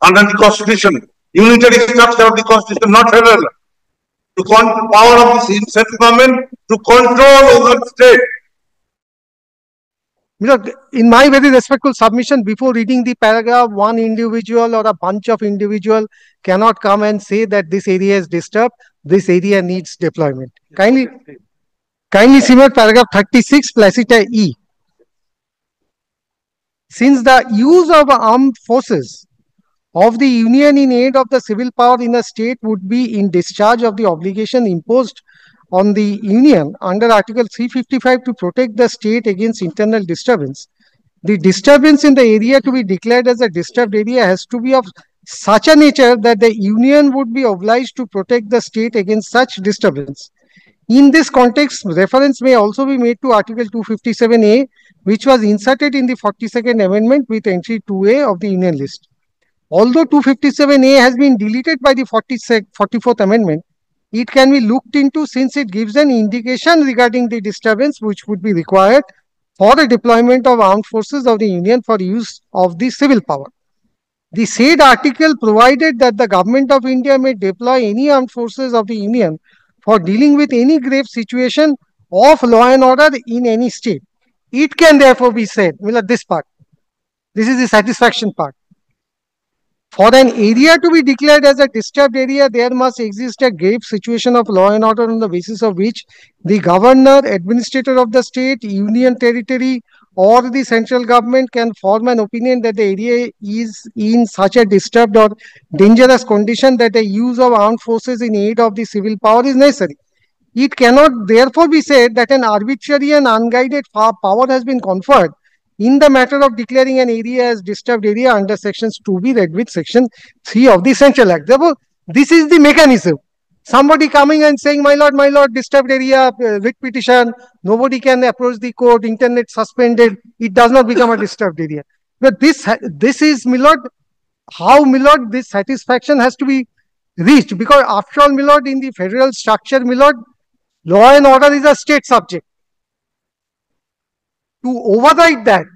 under the Constitution, unitary structure of the Constitution, not federal. The power of the central government to control over the state. In my very respectful submission, before reading the paragraph, one individual or a bunch of individual cannot come and say that this area is disturbed, this area needs deployment. Kindly see paragraph 36, Placita E. Since the use of armed forces of the Union in aid of the civil power in a state would be in discharge of the obligation imposed on the Union under Article 355 to protect the state against internal disturbance, the disturbance in the area to be declared as a disturbed area has to be of such a nature that the Union would be obliged to protect the state against such disturbance. In this context, reference may also be made to Article 257A, which was inserted in the 42nd Amendment with entry 2A of the Union list. Although 257A has been deleted by the 44th Amendment, it can be looked into since it gives an indication regarding the disturbance which would be required for the deployment of armed forces of the Union for use of the civil power. The said article provided that the Government of India may deploy any armed forces of the Union for dealing with any grave situation of law and order in any state. It can therefore be said, this part, this is the satisfaction part. For an area to be declared as a disturbed area, there must exist a grave situation of law and order on the basis of which the governor, administrator of the state, union territory, or the central government can form an opinion that the area is in such a disturbed or dangerous condition that the use of armed forces in aid of the civil power is necessary. It cannot therefore be said that an arbitrary and unguided power has been conferred in the matter of declaring an area as disturbed area under sections 2B read with section 3 of the Essential Act. Therefore, this is the mechanism. Somebody coming and saying, my lord, disturbed area, writ petition, nobody can approach the court, internet suspended, it does not become a disturbed area. But this is, my lord, how, my lord, this satisfaction has to be reached. Because after all, my lord, in the federal structure, my lord, law and order is a state subject. To override that,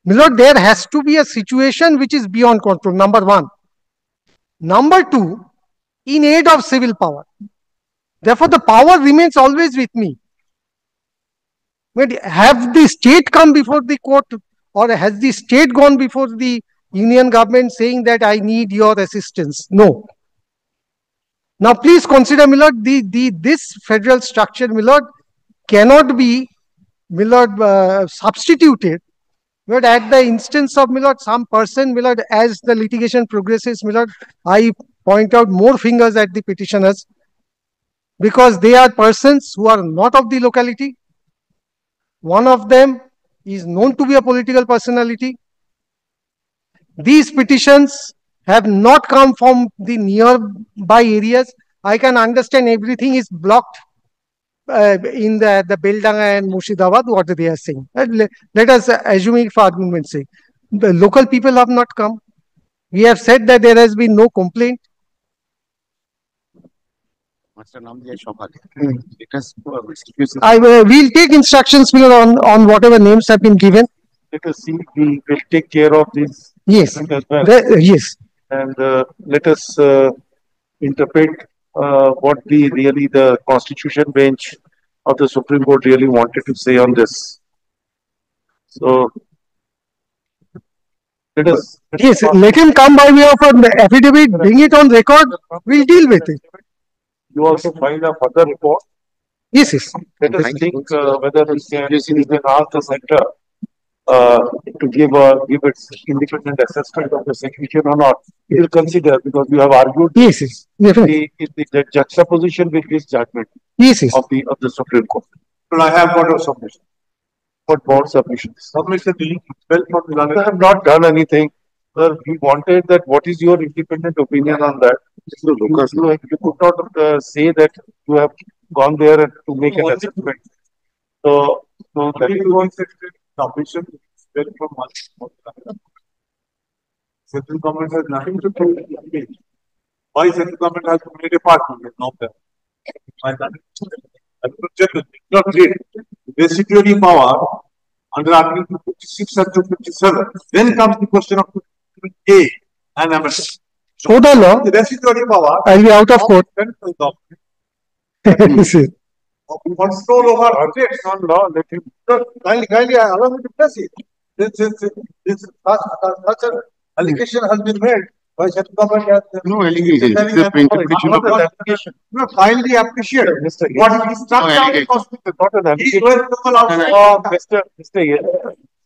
my lord, there has to be a situation which is beyond control, number one. Number two, in aid of civil power. Therefore, the power remains always with me. But have the state come before the court, or has the state gone before the union government saying that I need your assistance? No. Now, please consider, my lord, this federal structure, my lord, cannot be, my lord, substituted. But at the instance of, my lord, some person, my lord, as the litigation progresses, my lord, I point out more fingers at the petitioners because they are persons who are not of the locality. One of them is known to be a political personality. These petitions have not come from the nearby areas. I can understand everything is blocked in the Beldanga and Murshidabad, what they are saying. Let us assume it for argument's sake. The local people have not come. We have said that there has been no complaint. I will take instructions on whatever names have been given. Let us see, we will take care of this. Yes. As well. Yes. And let us interpret what the Constitution bench of the Supreme Court really wanted to say on this. So let him come by way of an affidavit, bring it on record, we'll deal with it. You also file a further report. Yes, yes. Let us think whether we can ask the center to give its independent assessment of the situation or not. We will consider because we have argued the juxtaposition with this judgment of the Supreme Court. Well, I have got a submission. What more submission? Submission I have not done anything. Sir, we wanted that. What is your independent opinion on that? You could not say that you have gone there to make an assessment. So that is one submission. Central government has nothing to do with it. Why central government has to make a partner? Not that. Not great. Basically, power under Article 256 and 257. Then comes the question of 257A and amendment. Total law, The residuary power I'll be out of court. central government of control over objects on law. Let him kindly allow me to press it. This such an allegation has been made by central government. No allegation. It's a interpretation of the application. No, kindly appreciate what is the structure of the constitution. Not an application. Mr.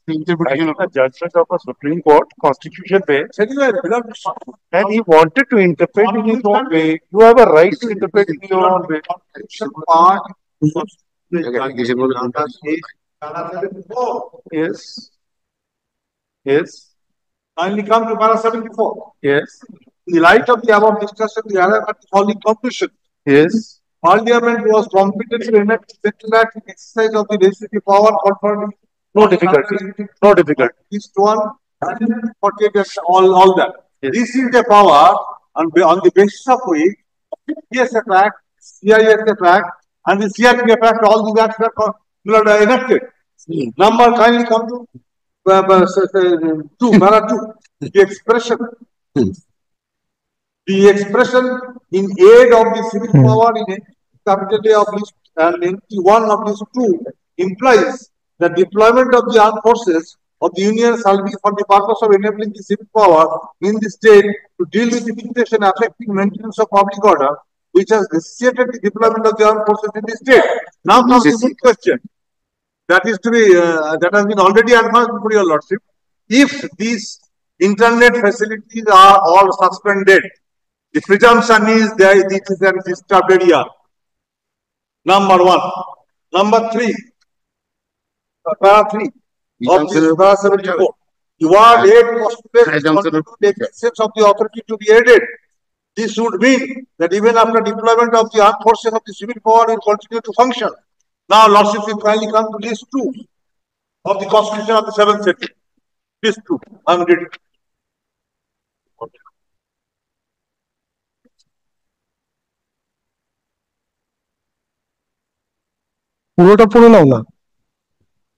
interpretation of A judgment of a Supreme Court, Constitution based, and he wanted to interpret in his own way. You have a right to interpret in your own way. Yes. Yes. Finally come to para 74. Yes. In the light of the above discussion, the other at the following conclusion. Yes. Parliament was competent to enact central act in exercise of the legislative power conferred. No difficulty. No difficulty. This one, 48 all that. Yes. This is the power on the basis of which PSF Act, CISF Act, and the CRPF Act, all these acts were enacted. Number kindly come to para 2. The expression. The expression in aid of the civil power in capital A of list and entry 1 of list 2 implies the deployment of the armed forces of the Union shall be for the purpose of enabling the civil power in the state to deal with the situation affecting maintenance of public order, which has necessitated the deployment of the armed forces in the state. Now comes the good question. That is to be that has been already advanced before your lordship. If these internet facilities are all suspended, the presumption is there this is a disturbed area. Number 1. Number 3. Para 3 of this para 74. You are aid postulates the existence of the authority to be aided. This would mean that even after deployment of the armed forces of the civil power will continue to function. Now, lordship will finally come to list 2 of the Constitution of the 7th century. List 2. I am reading. পুরোটা পড়ে নাও না,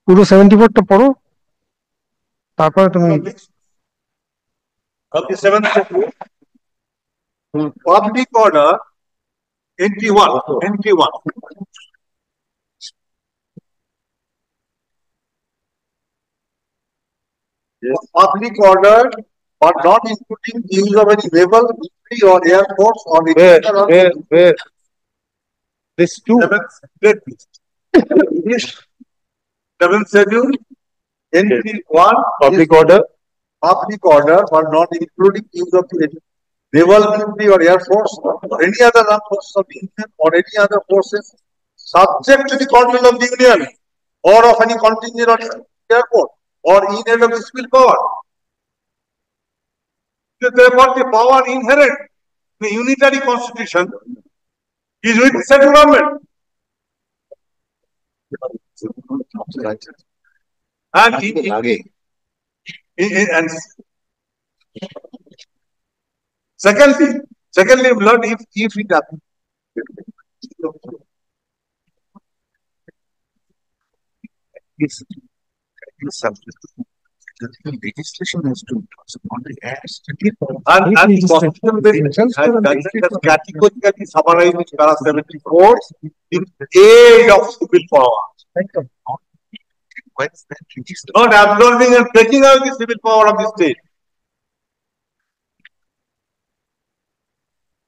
পুরো 74টা পড়ো, তারপরে তুমি of the 7th century. Public order entry 1. Entry 1. Yes. Public order, but not including use of any naval, military, or air force, or where? This 2. 7th schedule, entry 1. Public order. Public order, but not including use of the naval, military, or air force, or any other armed forces of the Union, or any other forces subject to the control of the Union, or of any contingent or airport, or in aid of the civil power. Therefore, the power inherent in the unitary constitution is with the central government. And secondly, Lord, if it happens, legislation has to only ask and categorically summarized in para 74 in aid of civil power. Why is that Not absorbing and taking out the civil power of the state.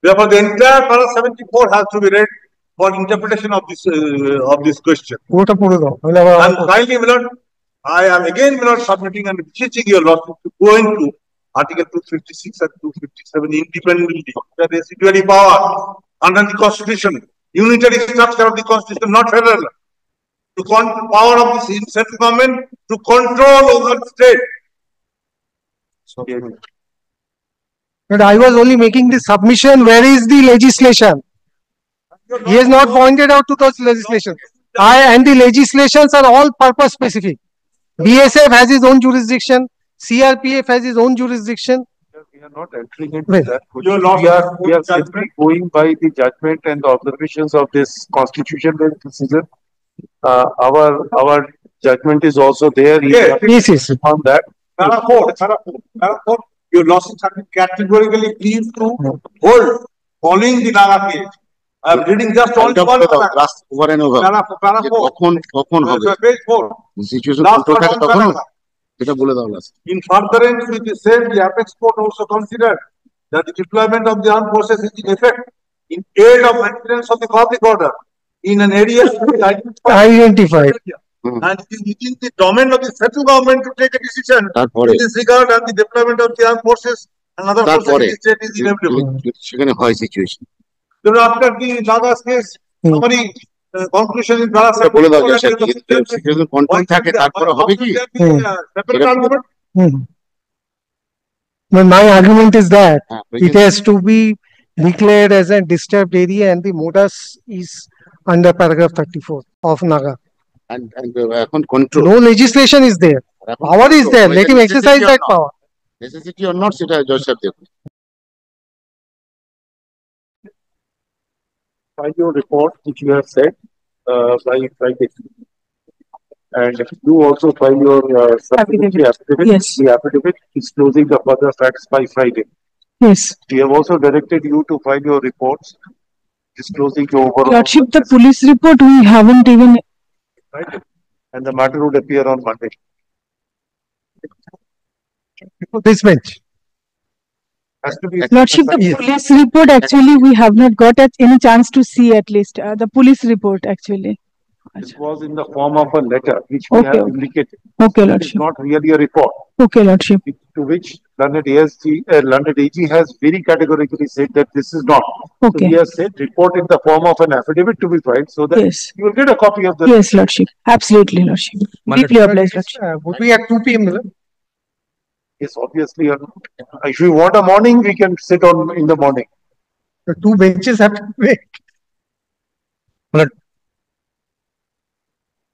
Therefore, the entire para 74 has to be read for interpretation of this question. And finally, my lord, I am again, my lord, submitting and beseeching your lordship to go into Article 256 and 257 independently. The residuary power under the Constitution, unitary structure of the Constitution, not federal. To power of the central government to control over the state. But I was only making the submission. Where is the legislation? He has not pointed out to those legislations. And the legislations are all purpose specific. BSF has its own jurisdiction. CRPF has its own jurisdiction. We are not entering into that. We are simply going by the judgment and the observations of this constitution-based decision. our judgment is also there. Yes. On that. Para 4, your losses have been categorically pleased to hold following the Dhara case. I am reading just only one paragraph. last over and over Para 4. কখন হবে Page 4. Situation Last control থাকে one তখন paragraph. এটা বলে দাও last In furtherance with the same, the apex court also considered that the deployment of the armed forces is in effect in aid of maintenance of the public order in an area Identified. and it is within the domain of the central government to take a decision তারপরে in this regard, and the deployment of the armed forces and other forces তারপরে in the state is inevitable. সেখানে হয় situation So after the Naga's case, summary conclusion in Dhara বলে দাও situation control থাকে তারপরে হবে কি separate argument. But my argument is that we it can- has to be declared as a disturbed area, and the modus is under paragraph 34 of Naga. and এখন control No legislation is there. Power is there. Let him exercise that power. Necessity or not সেটা জজ সাহেব দেখুন File your report, which you have said, by Friday. And you also file your supplementary affidavit. Yes. The affidavit disclosing the further facts by Friday. Yes. We have also directed you to file your reports disclosing your overall. Lordship, the police report we haven't even. Friday. And the matter would appear on Monday. This bench. Has to be. Lordship, the police report actually we have not got any chance to see at least the police report actually. This was in the form of a letter which we Okay. have indicated. Okay, It is Lordship. not really a report, Okay, Lordship. to which London AG has very categorically said that this is not. So Okay. we have said report in the form of an affidavit to be filed so that Yes. you will get a copy of the. Yes, Lordship. Absolutely, Lordship. Deeply obliged, Lordship. Would be at 2 p.m. Yes, obviously. If you want a morning, we can sit on in the morning. The 2 benches have to wait.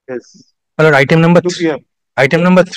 Yes. Item number 2 p.m. Item number 3.